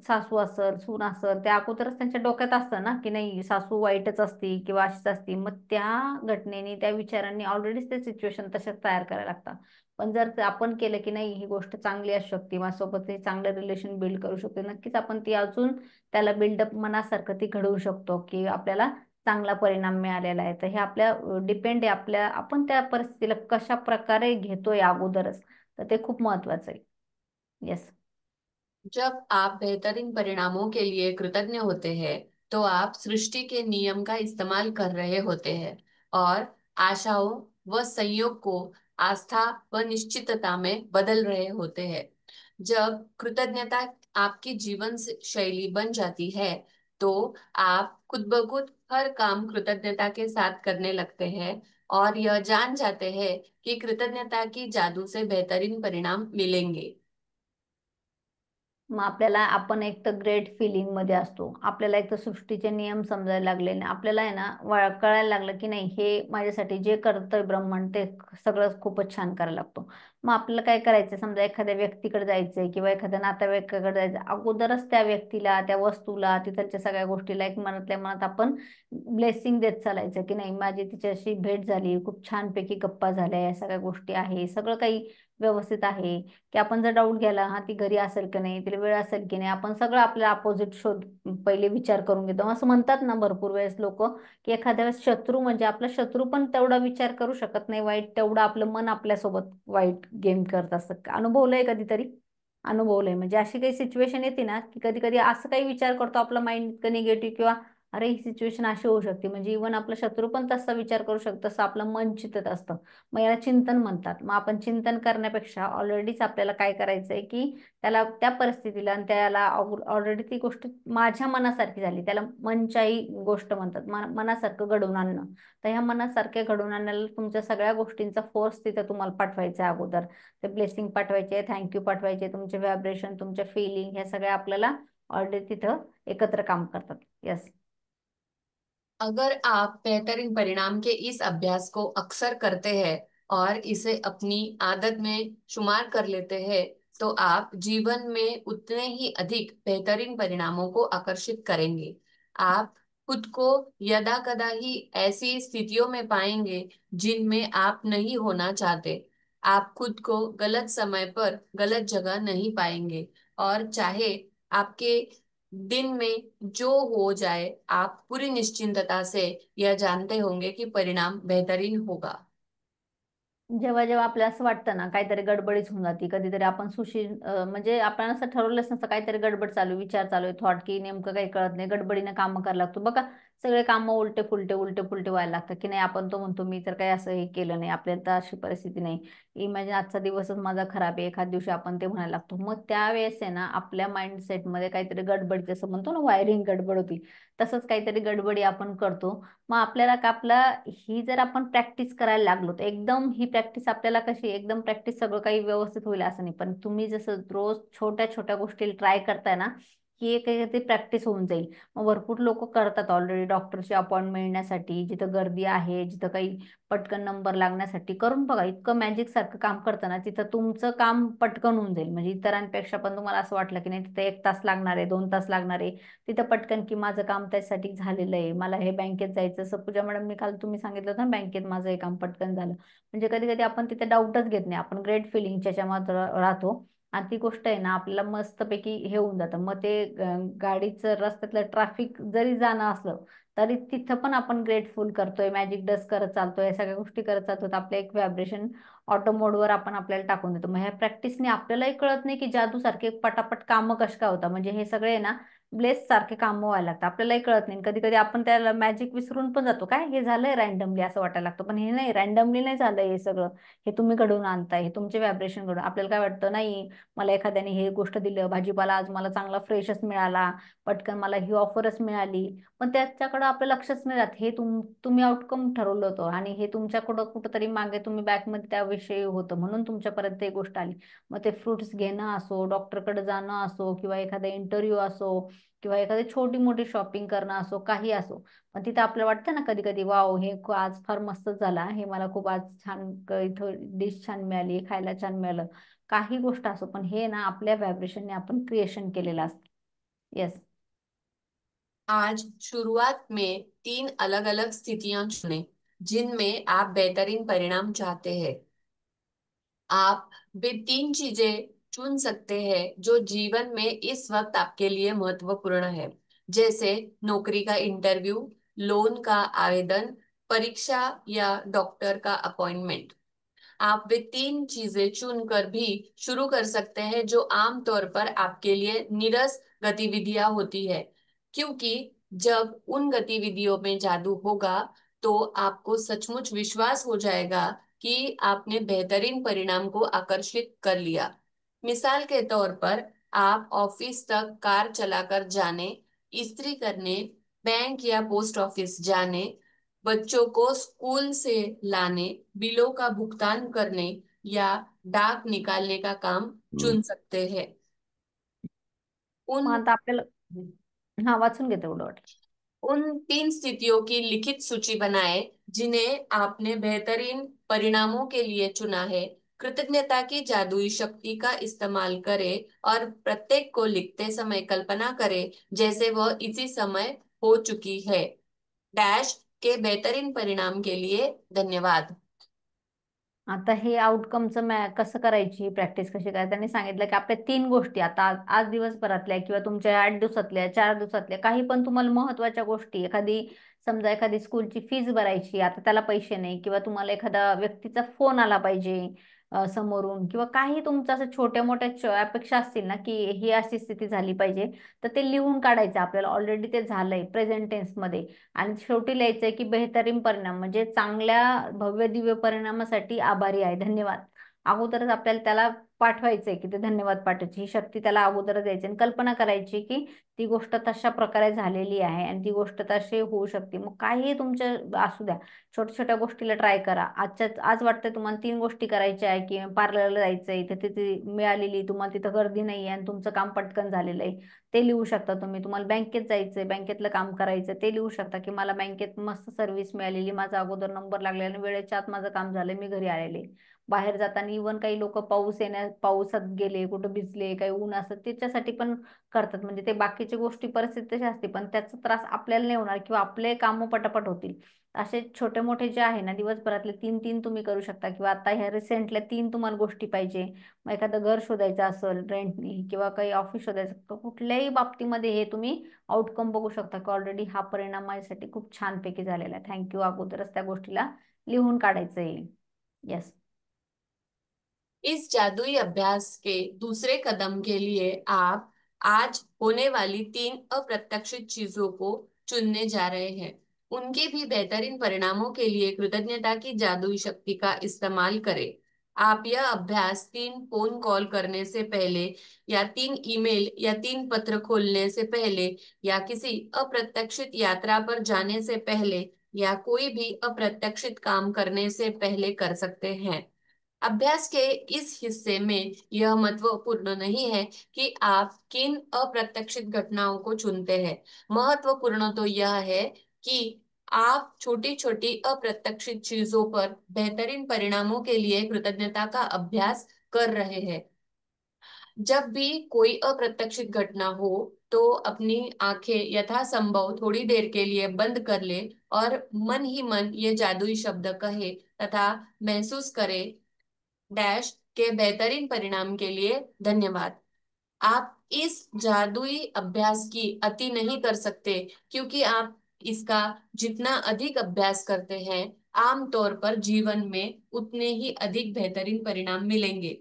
S1: सासू असेल सून असेल त्या अगोदरच त्यांच्या डोक्यात असतं ना की नाही सासू वाईटच असती किंवा अशीच असती, मग त्या घटनेने त्या विचारांनी ऑलरेडीच ते सिच्युएशन तशाच तयार करायला लागतात. पण जर आपण केलं की नाही ही गोष्ट चांगली असू शकते, माझ्यासोबत हे चांगलं रिलेशन बिल्ड करू शकते, नक्कीच आपण ती अजून त्याला बिल्डअप मनासारखं ती घडवू शकतो की आपल्याला चांगला परिणाम मिळालेला आहे. तर हे आपल्या डिपेंड आहे आपण त्या परिस्थितीला कशा प्रकारे घेतोय अगोदरच, तर ते खूप महत्वाचं आहे. येस.
S2: जब आप बेहतरीन परिणामों के लिए कृतज्ञ होते हैं, तो आप सृष्टि के नियम का इस्तेमाल कर रहे होते हैं, और आशाओं व संयोग को आस्था व निश्चितता में बदल रहे होते हैं। जब कृतज्ञता आपकी जीवन शैली बन जाती है, तो आप खुद ब खुद हर काम कृतज्ञता के साथ करने लगते हैं, और यह जान जाते हैं कि कृतज्ञता की जादू से बेहतरीन परिणाम मिलेंगे।
S1: मग आपल्याला आपण एक तर ग्रेट फिलिंग मध्ये असतो, आपल्याला एक तर सृष्टीचे नियम समजायला लागले आणि आपल्याला आहे ना कळायला लागलं की नाही हे माझ्यासाठी जे करतंय ब्रह्मांड ते सगळं खूपच छान करायला लागतो. मग आपल्याला काय करायचं, समजा एखाद्या व्यक्तीकडे जायचंय किंवा एखाद्या नातेवाईकाकडे जायचं, अगोदरच त्या व्यक्तीला त्या वस्तूला तिथल्या सगळ्या गोष्टीला एक मनातल्या मनात आपण ब्लेसिंग देत चालायचं की नाही माझी तिच्याशी भेट झाली, खूप छानपैकी गप्पा झाल्या, या सगळ्या गोष्टी आहे, सगळं काही व्यवस्थित आहे. की आपण जर डाऊट घ्यायला हा ती घरी असेल की नाही, तिला वेळ असेल की नाही, आपण सगळं आपल्या अपोजिट शोध पहिले विचार करून घेतो. असं म्हणतात ना भरपूर वेळेस लोक की एखाद्या वेळेस शत्रू म्हणजे आपला शत्रू पण तेवढा विचार करू शकत नाही वाईट, तेवढं आपलं मन आपल्यासोबत वाईट गेम करत असतं. अनुभवलंय कधीतरी? अनुभवलंय म्हणजे अशी काही सिच्युएशन येते ना की कधी कधी असं काही विचार करतो आपला माइंड इतकं निगेटिव्ह किंवा अरे ही सिच्युएशन अशी होऊ शकते, म्हणजे इव्हन आपला शत्रू पण तसा विचार करू शकतो, तसं आपलं मन चिंतत असतं. मग याला चिंतन म्हणतात. मग आपण चिंतन करण्यापेक्षा ऑलरेडीच आपल्याला काय करायचंय की त्याला त्या परिस्थितीला आणि त्याला ऑलरेडी ती गोष्ट माझ्या मनासारखी झाली, त्याला मनच्याही गोष्ट म्हणतात, मनासारखं घडवून आणणं. तर ह्या मनासारखे घडवून आणायला तुमच्या सगळ्या गोष्टींचा फोर्स तिथं तुम्हाला पाठवायचा आहे अगोदर. ते ब्लेसिंग पाठवायचे, थँक्यू पाठवायचे, तुमचे व्हायब्रेशन, तुमच्या फिलिंग, ह्या सगळ्या आपल्याला ऑलरेडी तिथं एकत्र काम करतात. येस.
S2: अगर आप बेहतरीन परिणाम के इस अभ्यास को अक्सर करते हैं और इसे अपनी आदत में शुमार कर लेते हैं, तो आप जीवन में उतने ही अधिक बेहतरीन परिणामों को आकर्षित करेंगे। आप खुद को यदा कदा ही ऐसी स्थितियों में पाएंगे जिनमें आप नहीं होना चाहते। आप खुद को गलत समय पर गलत जगह नहीं पाएंगे, और चाहे आपके दिन में जो हो जाए, आप पूरी निश्चिंतता से यह जानते होंगे कि परिणाम बेहतरीन होगा।
S1: जेव्हा जेव्हा आपल्याला असं वाटतं ना काहीतरी गडबडीच होऊन जाते, कधीतरी आपण म्हणजे आपण असं ठरवलंच नसतं, काहीतरी गडबड चालू, विचार चालू आहे, थॉट, की नेमकं काही कळत नाही, गडबडीने कामं करायला लागतो बघा. सगळे कामं उलटे फुलटे उलटे फुलटे व्हायला लागतात की नाही. आपण तो म्हणतो मी तर काही असं हे केलं नाही, आपल्याला तर अशी परिस्थिती नाही, इमॅजिन आजचा दिवसच माझा खराब आहे, एखाद दिवशी आपण ते म्हणायला लागतो. मग त्यावेळेस आहे ना आपल्या माइंडसेटमध्ये काहीतरी गडबड, जसं म्हणतो ना वायरिंग गडबड होती, तसंच काहीतरी गडबडी आपण करतो. मग आपल्याला का आपला ही जर आपण प्रॅक्टिस करायला लागलो तर एकदम ही प्रॅक्टिस आपल्याला कशी एकदम प्रॅक्टिस सगळं काही व्यवस्थित होईल असं नाही, पण तुम्ही जसं रोज छोट्या छोट्या गोष्टी ट्राय करताय ना, की एक एक ते प्रॅक्टिस होऊन जाईल. मग भरपूर लोक करतात ऑलरेडी डॉक्टरची अपॉइंटमेंट मिळण्यासाठी, जिथं गर्दी आहे, जिथं काही पटकन नंबर लागण्यासाठी करून बघा, इतकं मॅजिक सारखं काम करतं ना, तिथं तुमचं काम पटकन होऊन जाईल. म्हणजे इतरांपेक्षा पण तुम्हाला असं वाटलं की नाही तिथं 1 तास लागणार आहे, 2 तास लागणार आहे, तिथं पटकन की माझं काम त्यासाठी झालेलं आहे, मला हे बँकेत जायचं. असं पूजा मॅडम मी काल तुम्ही सांगितलं होतं ना, बँकेत माझं हे काम पटकन झालं. म्हणजे कधी कधी आपण तिथे डाऊटच घेत नाही, आपण ग्रेट फिलिंगच्या याच्यामध्ये राहतो. आणि ती गोष्ट आहे ना आपल्याला मस्तपैकी हे होऊन जातं. मग ते गाडीचं रस्त्यातलं ट्रॅफिक जरी जाणं असलं तरी तिथं पण आपण ग्रेटफुल करतोय, मॅजिक डस्ट करत चालतोय, सगळ्या गोष्टी करत चालतो, तर आपलं एक व्हायब्रेशन ऑटो मोडवर आपण आपल्याला टाकून देतो. मग ह्या प्रॅक्टिसने आपल्यालाही कळत नाही की जादू सारखे पटापट कामं कशा काय होतात. म्हणजे हे सगळे ना ब्लेस सारखे काम व्हायला लागतात, आपल्यालाही कळत नाही. कधी कधी आपण त्याला मॅजिक विसरून पण जातो, काय हे झालंय रॅन्डमली असं वाटायला लागतं, पण हे नाही, रॅन्डमली नाही झालंय हे सगळं. हे तुम्ही घडवून आणताय, हे तुमचे व्हायब्रेशन घडून. आपल्याला काय वाटतं, नाही मला एखाद्याने हे गोष्ट दिलं, भाजीपाला आज मला चांगला फ्रेशच मिळाला, पटकन मला ही ऑफरच मिळाली, पण त्याच्याकडे आपलं लक्षच नाही राहत. हे तुम्ही आउटकम ठरवलं होतं आणि हे तुमच्याकडं कुठंतरी मागे तुम्ही बॅकमध्ये त्याविषयी होतं, म्हणून तुमच्यापर्यंत ही गोष्ट आली. मग ते फ्रुट्स घेणं असो, डॉक्टरकडे जाणं असो, किंवा एखादा इंटरव्ह्यू असो, किंवा एखादी छोटी मोठी शॉपिंग करणं असो, काही असो. पण तिथं आपल्याला वाटतं ना कधी कधी, वाव हे आज फार मस्त झाला, हे मला खूप आज छान इथं डिश छान मिळाली, खायला छान मिळालं, काही गोष्ट असो, पण हे ना आपल्या व्हायब्रेशनने आपण क्रिएशन केलेलं असतं. येस.
S2: आज शुरुआत में 3 अलग अलग स्थितियां चुनें जिनमें आप बेहतरीन परिणाम चाहते हैं। आप वे 3 चीजें चुन सकते हैं जो जीवन में इस वक्त आपके लिए महत्वपूर्ण है, जैसे नौकरी का इंटरव्यू, लोन का आवेदन, परीक्षा या डॉक्टर का अपॉइंटमेंट। आप वे 3 चीजें चुनकर भी शुरू कर सकते हैं जो आमतौर पर आपके लिए नीरस गतिविधियां होती है, क्योंकि जब उन गतिविधियों में जादू होगा तो आपको सचमुच विश्वास हो जाएगा कि आपने बेहतरीन परिणाम को आकर्षित कर लिया। मिसाल के तौर पर, आप ऑफिस तक कार चलाकर जाने, इस्त्री करने, बैंक या पोस्ट ऑफिस जाने, बच्चों को स्कूल से लाने, बिलों का भुगतान करने या डाक निकालने का काम चुन सकते हैं।
S1: मग
S2: उन
S1: आता आपल्याला, हा वाचून घेते एवढं वाटलं.
S2: उन 3 स्थितियों की लिखित सूची बनाएं जिन्हें आपने बेहतरीन परिणामों के लिए चुना है। कृतज्ञता की जादुई शक्ति का इस्तेमाल करें और प्रत्येक को लिखते समय कल्पना करें जैसे वह इसी समय हो चुकी है। डैश के बेहतरीन परिणाम के लिए धन्यवाद।
S1: आता हे आउटकमचं कसं करायची प्रॅक्टिस कशी करायची, त्यांनी सांगितलं की आपल्या 3 गोष्टी आता आज दिवसभरातल्या किंवा तुमच्या 8 दिवसातल्या, 4 दिवसातल्या, काही पण तुम्हाला महत्वाच्या गोष्टी, एखादी समजा एखादी स्कूलची फीज भरायची, आता त्याला पैसे नाही, किंवा तुम्हाला एखादा व्यक्तीचा फोन आला पाहिजे, समोरून, किंवा काही तुमचं असं छोट्या मोठ्या अपेक्षा असतील ना, की ही अशी स्थिती झाली पाहिजे, तर ते लिहून काढायचं आपल्याला. ऑलरेडी ते झालंय प्रेझेंट टेन्समध्ये. आणि शेवटी लिहायचंय की बेहतरीन परिणाम, म्हणजे चांगल्या भव्य दिव्य परिणामासाठी आभारी आहे, धन्यवाद. अगोदरच आपल्याला त्याला पाठवायचंय की ते धन्यवाद पाठवायची ही शक्ती त्याला अगोदरच द्यायची, आणि कल्पना करायची की ती गोष्ट तशा प्रकारे झालेली आहे आणि ती गोष्ट तशी होऊ शकते. मग काही तुमच्या असू द्या, छोट्या छोट्या गोष्टीला ट्राय करा. आज वाटतंय तुम्हाला 3 गोष्टी करायच्या आहे, की पार्लरला जायचंय, तर तिथे मिळालेली तुम्हाला तिथं गर्दी नाही आहे आणि तुमचं काम पटकन झालेलं आहे, ते लिहू शकता तुम्ही. तुम्हाला बँकेत जायचंय, बँकेतलं काम करायचं, ते लिहू शकता की मला बँकेत मस्त सर्व्हिस मिळालेली, माझा अगोदर नंबर लागलेला आणि वेळेच्या आत माझं काम झालंय, मी घरी आलेले. बाहेर जाताना इव्हन काही लोक पावसात गेले, कुठं भिजले, काही ऊन असत, त्याच्यासाठी पण करतात. म्हणजे ते बाकीची गोष्टी परिस्थिती तशी असते, पण त्याचा त्रास आपल्याला नाही होणार किंवा आपले कामं पटापट होतील. असे छोटे मोठे जे आहे ना, दिवसभरातले 3-3 तुम्ही करू शकता. किंवा आता ह्या रिसेंटल्या 3 तुम्हाला गोष्टी पाहिजे, मग एखादं घर शोधायचं असेल रेंटनी, किंवा काही ऑफिस शोधायचं, तर कुठल्याही बाबतीमध्ये हे तुम्ही आउटकम बघू शकता की ऑलरेडी हा परिणाम माझ्यासाठी खूप छानपैकी झालेला आहे. थँक्यू. अगोदरच त्या गोष्टीला लिहून काढायचं आहे. येस.
S2: इस जादुई अभ्यास के दूसरे कदम के लिए आप आज होने वाली 3 अप्रत्याशित चीजों को चुनने जा रहे हैं। उनके भी बेहतरीन परिणामों के लिए कृतज्ञता की जादुई शक्ति का इस्तेमाल करें। आप यह अभ्यास 3 फोन कॉल करने से पहले, या 3 ईमेल या 3 पत्र खोलने से पहले, या किसी अप्रत्याशित यात्रा पर जाने से पहले, या कोई भी अप्रत्याशित काम करने से पहले कर सकते हैं। अभ्यास के इस हिस्से में यह महत्वपूर्ण नहीं है कि आप किन अप्रत्याशित घटनाओं को चुनते हैं। महत्वपूर्ण तो यह है कि आप छोटी छोटी अप्रत्याशित चीजों पर बेहतरीन परिणामों के लिए कृतज्ञता का अभ्यास कर रहे हैं। जब भी कोई अप्रत्याशित घटना हो, तो अपनी आंखें यथासंभव थोड़ी देर के लिए बंद कर ले और मन ही मन ये जादुई शब्द कहे तथा महसूस करे, डैश के बेहतरीन परिणाम के लिए धन्यवाद। आप इस जादुई अभ्यास की अति नहीं कर सकते, क्योंकि आप इसका जितना अधिक अभ्यास करते हैं, आमतौर पर जीवन में उतने ही अधिक बेहतरीन परिणाम मिलेंगे।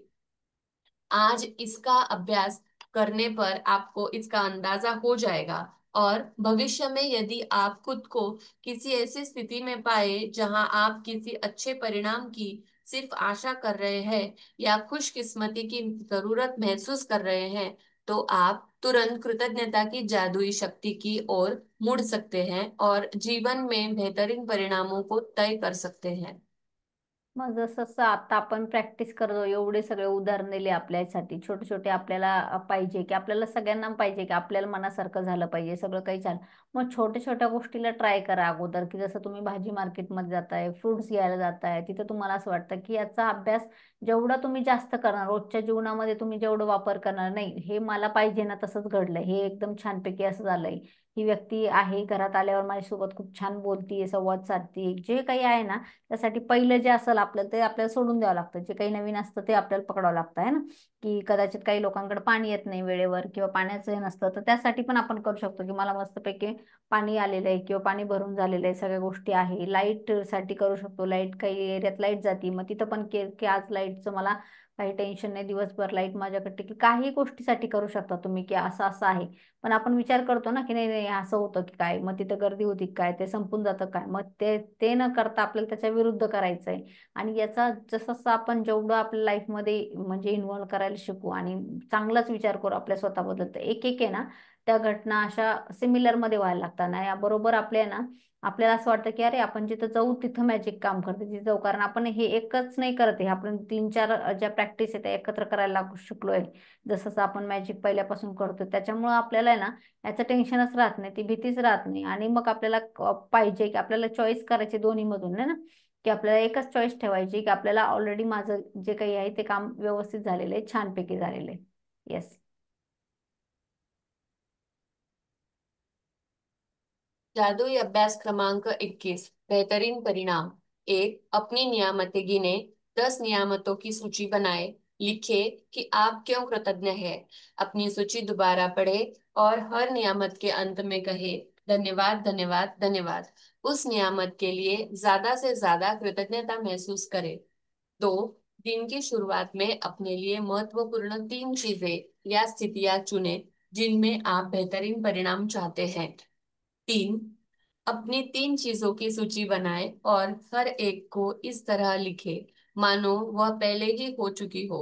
S2: आज इसका अभ्यास करने पर आपको इसका अंदाजा हो जाएगा, और भविष्य में यदि आप खुद को किसी ऐसी स्थिति में पाए जहां आप किसी अच्छे परिणाम की सिर्फ आशा कर रहे हैं, या खुशकिस्मती की जरूरत महसूस कर रहे हैं, तो आप तुरंत कृतज्ञता की जादुई शक्ति की ओर मुड़ सकते हैं और जीवन में बेहतरीन परिणामों को तय कर सकते हैं।
S1: मग जसं जसं आता आपण प्रॅक्टिस करतो, एवढे सगळे उदाहरण दिले आपल्यासाठी, छोटे छोटे आपल्याला पाहिजे की आपल्याला सगळ्यांना पाहिजे की आपल्याला मनासारखं झालं पाहिजे, सगळं काही छान. मग छोट्या छोट्या गोष्टीला ट्राय करा अगोदर, की जसं तुम्ही भाजी मार्केटमध्ये जाताय, फ्रुट्स घ्यायला जाताय, तिथं तुम्हाला असं वाटतं की याचा अभ्यास जेवढा तुम्ही जास्त करणार, रोजच्या जीवनामध्ये तुम्ही जेवढं वापर करणार, नाही हे मला पाहिजे ना तसंच घडलंय, हे एकदम छानपैकी असं झालंय, ही व्यक्ती आहे घरात आल्यावर माझ्यासोबत खूप छान बोलतीये, संवाद साधते, जे काही आहे ना, त्यासाठी पहिलं जे असेल आपलं ते आपल्याला सोडून द्यावं लागतं. जे काही नवीन असतं ते आपल्याला पकडावं लागतं आहे ना. की कदाचित काही लोकांकडे पाणी येत नाही वेळेवर, किंवा पाण्याचं हे नसतं, तर त्यासाठी पण आपण करू शकतो की मला मस्तपैकी पाणी आलेलं आहे किंवा पाणी भरून झालेलं आहे, सगळ्या गोष्टी आहे. लाईट साठी करू शकतो, लाईट काही एरियात लाईट जाती, मग तिथं पण की आज लाईटचं मला काही टेन्शन नाही, दिवसभर लाईट माझ्याकडे, की काही गोष्टीसाठी करू शकता तुम्ही की असं असं आहे. पण आपण विचार करतो ना की नाही नाही असं होतं की काय, मग तिथं गर्दी होती की काय, ते संपून जातं काय, मग ते ते न करता आपल्याला त्याच्या विरुद्ध करायचंय. आणि याचा जसं जसं आपण जेवढं आपल्या लाईफमध्ये म्हणजे इन्व्हॉल्व करायला शिकू आणि चांगलाच विचार करू आपल्या स्वतःबद्दल, तर एक एक आहे ना त्या घटना अशा सिमिलर मध्ये व्हायला लागतात ना, या बरोबर आपल्या ना आपल्याला असं वाटतं की अरे आपण जिथं जाऊ तिथं मॅजिक काम करते, तिथे जाऊ, कारण आपण हे एकच नाही करत आहे, आपण 3-4 ज्या प्रॅक्टिस आहे त्या एकत्र करायला शिकलोय. जसं जसं आपण मॅजिक पहिल्यापासून करतो, त्याच्यामुळं आपल्याला आहे ना याचं टेन्शनच राहत नाही, ती भीतीच राहत नाही. आणि मग आपल्याला पाहिजे की आपल्याला चॉईस करायची दोन्ही मधून आहे ना, की आपल्याला एकच चॉईस ठेवायची की आपल्याला ऑलरेडी माझं जे काही आहे ते काम व्यवस्थित झालेलं आहे, छानपैकी झालेलं आहे. येस.
S2: जादुई अभ्यास क्रमांक 21, बेहतरीन परिणाम। एक, अपनी नियामतें गिने। 10 नियामतों की सूची बनाए। लिखे कि आप क्यों कृतज्ञ हैं। अपनी सूची दोबारा पढ़े और हर नियामत के अंत में कहे, धन्यवाद धन्यवाद धन्यवाद। उस नियामत के लिए ज्यादा से ज्यादा कृतज्ञता महसूस करें। 2, दिन की शुरुआत में अपने लिए महत्वपूर्ण तीन चीजें या स्थितियां चुनें जिनमें आप बेहतरीन परिणाम चाहते हैं। तीन, अपनी तीन चीजों की सूची बनाएं और हर एक को इस तरह लिखें मानो वह पहले ही हो चुकी हो।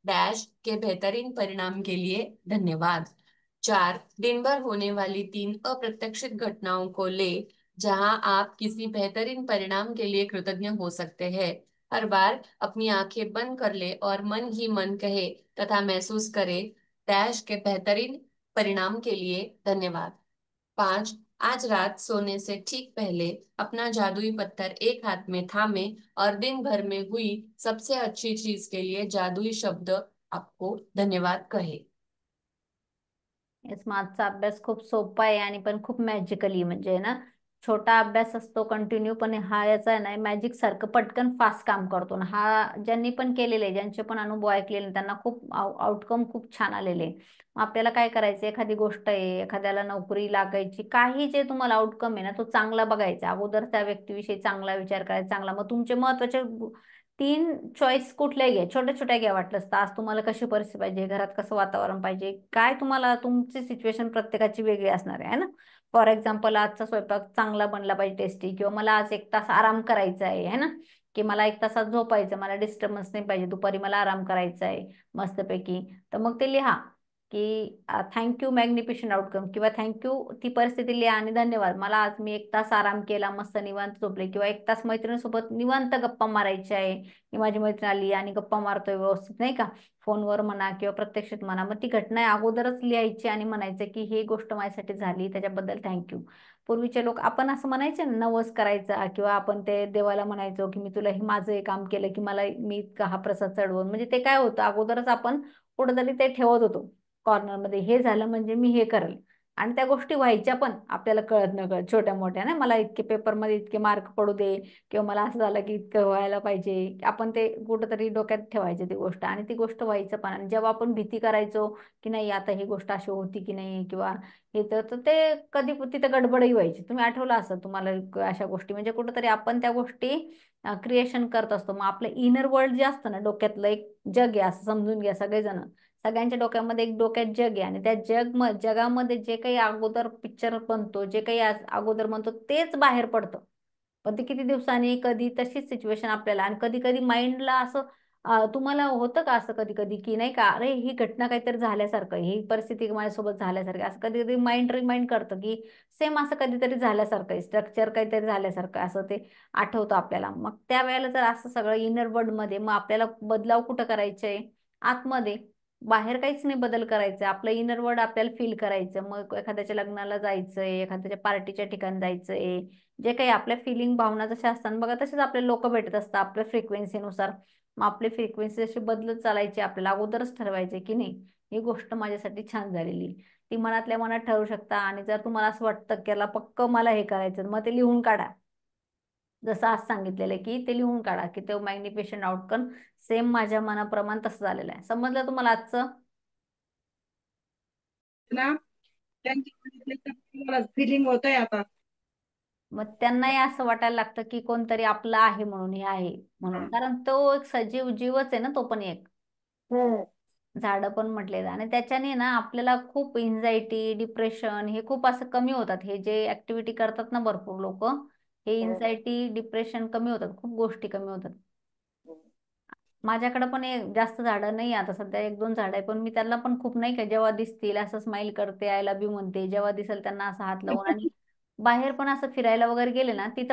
S2: डैश के बेहतरीन परिणाम के लिए धन्यवाद। चार, दिन भर होने वाली तीन अप्रत्याशित घटनाओं को ले जहां आप किसी बेहतरीन परिणाम के लिए कृतज्ञ हो सकते हैं। हर बार अपनी आंखें बंद कर ले और मन ही मन कहे तथा महसूस करे, डैश के बेहतरीन परिणाम के लिए धन्यवाद। पांच, आज रात सोने से ठीक पहले अपना जादुई पत्थर एक हाथ में थामे और दिन भर में हुई सबसे अच्छी चीज के लिए जादुई शब्द आपको धन्यवाद कहे।
S1: येस, मागचा अभ्यास खूप सोपा आहे आणि पण खूप मॅजिकली, म्हणजे ना छोटा अभ्यास असतो कंटिन्यू, पण हा याचा आहे ना मॅजिक सारखं पटकन फास्ट काम करतो ना. हा ज्यांनी पण केलेले आहे, ज्यांचे पण अनुभव ऐकलेले त्यांना खूप आउटकम खूप छान आलेले आहे. मग आपल्याला काय करायचं, एखादी गोष्ट आहे, एखाद्याला नोकरी लागायची, काही जे तुम्हाला आउटकम आहे ना तो चांगला बघायचा, अगोदर त्या व्यक्तीविषयी चांगला विचार करायचा, चांगला. मग तुमचे महत्वाचे तीन चॉईस कुठल्याही घ्या, छोट्या छोट्या घ्या वाटलंस तर. आज तुम्हाला कशी परिस्थिती पाहिजे, घरात कसं वातावरण पाहिजे, काय तुम्हाला, तुमची सिच्युएशन प्रत्येकाची वेगळी असणार आहे ना. फॉर एक्झाम्पल, आजचा स्वयंपाक चांगला बनला पाहिजे, टेस्टी, किंवा मला आज एक तास आराम करायचा आहे ना, की मला एक तासात झोपायचं, मला डिस्टर्बन्स नाही पाहिजे, दुपारी मला आराम करायचा आहे मस्तपैकी. तर मग ते लिहा की थँक्यू मॅग्निफिशंट आउटकम, किंवा थँक्यू ती परिस्थिती लिहा आणि धन्यवाद, मला आज मी एक तास आराम केला, मस्त निवांत झोपले, किंवा एक तास मैत्रिणीसोबत निवांत गप्पा मारायच्या आहे, की माझी मैत्रीण आली आणि गप्पा मारतोय व्यवस्थित, नाही का, फोनवर म्हणा किंवा प्रत्यक्षात म्हणा. मग ती घटना अगोदरच लिहायची आणि म्हणायचं की ही गोष्ट माझ्यासाठी झाली, त्याच्याबद्दल थँक्यू. पूर्वीचे लोक, आपण असं म्हणायचे ना नवस करायचा, किंवा आपण ते देवाला म्हणायचो की मी तुला हे माझं हे काम केलं की मला मी इतका हा प्रसाद चढवून, म्हणजे ते काय होतं, अगोदरच आपण कुठेतरी ते ठेवत होतो कॉर्नरमध्ये, हे झालं म्हणजे मी हे करेल. आणि त्या गोष्टी व्हायच्या पण आपल्याला कळत न कळत, छोट्या मोठ्या ना, मला इतके पेपरमध्ये इतके मार्क पडू दे, किंवा मला असं झालं की इतकं व्हायला पाहिजे, आपण ते कुठंतरी डोक्यात ठेवायचे ती गोष्ट, आणि ती गोष्ट व्हायचं पण. आणि जेव्हा आपण भीती करायचो की नाही आता ही गोष्ट अशी होती की नाही, किंवा हे तर ते कधी तिथं गडबडही व्हायची. तुम्ही आठवलं असं तुम्हाला अशा गोष्टी, म्हणजे कुठंतरी आपण त्या गोष्टी क्रिएशन करत असतो. मग आपलं इनर वर्ल्ड जे असतं ना, डोक्यातलं एक जग आहे असं समजून घ्या सगळेजण. सगळ्यांच्या डोक्यामध्ये एक डोक्यात जग आहे, आणि त्या जगामध्ये जे काही अगोदर पिक्चर बनतो, जे काही अगोदर म्हणतो तेच बाहेर पडतं. पण ते किती दिवसांनी कधी तशीच सिच्युएशन आपल्याला, आणि कधी कधी माइंडला असं तुम्हाला होतं का असं कधी कधी की नाही का, अरे ही घटना काहीतरी झाल्यासारखं, ही परिस्थिती माझ्यासोबत झाल्यासारखं, असं कधी कधी माइंड रिमाइंड करतं की सेम असं कधीतरी झाल्यासारखं, स्ट्रक्चर काहीतरी झाल्यासारखं असं ते आठवतं आपल्याला. मग त्यावेळेला जर असं सगळं इनर वर्ल्ड मध्ये, मग आपल्याला बदलाव कुठं करायचे आहे, आतमध्ये. बाहेर काहीच नाही बदल करायचं, आपलं इनर वर्ल्ड आपल्याला फील करायचं. मग एखाद्याच्या लग्नाला जायचंय, एखाद्याच्या पार्टीच्या ठिकाणी जायचंय, जे काही आपल्या फिलिंग भावना जशा असतात बघा, तसेच आपले लोक भेटत असतात आपल्या फ्रिक्वेन्सीनुसार. मग आपली फ्रिक्वेन्सी अशी बदलत चालायची, आपल्याला अगोदरच ठरवायचे की नाही ही गोष्ट माझ्यासाठी छान झालेली. ती मनातल्या मनात ठरवू शकता, आणि जर तुम्हाला असं वाटतं की याला पक्क मला हे करायचं, मग ते लिहून काढा. जसं आज सांगितलेलं आहे की ते लिहून काढा की तो मॅग्निफिशंट आउटकम सेम माझ्या मनाप्रमाणे तसं झालेलं आहे. समजलं तुम्हाला आजचं?
S3: ना त्यांच्या फिलिंग होतंय आता.
S1: मग त्यांनाही असं वाटायला लागतं की कोणतरी आपलं आहे म्हणून, हे आहे म्हणून, कारण तो एक सजीव जीवच आहे ना, तो पण एक
S3: हो.
S1: झाडं पण म्हटले. आणि त्याच्याने ना आपल्याला खूप इन्झायटी, डिप्रेशन हे खूप असं कमी होतात. हे जे ऍक्टिव्हिटी करतात ना भरपूर लोक, हे इन्झायटी डिप्रेशन कमी होतात, खूप गोष्टी कमी होतात. माझ्याकडे पण जास्त झाडं नाही आता सध्या, एक दोन झाडं आहे, पण मी त्यांना पण खूप नाही का, जेव्हा दिसतील असं स्माइल करते, आय लव्ह यू म्हणते, जेव्हा दिसेल त्यांना असं हात लावून. आणि बाहेर पण असं फिरायला वगैरे गेले ना तिथं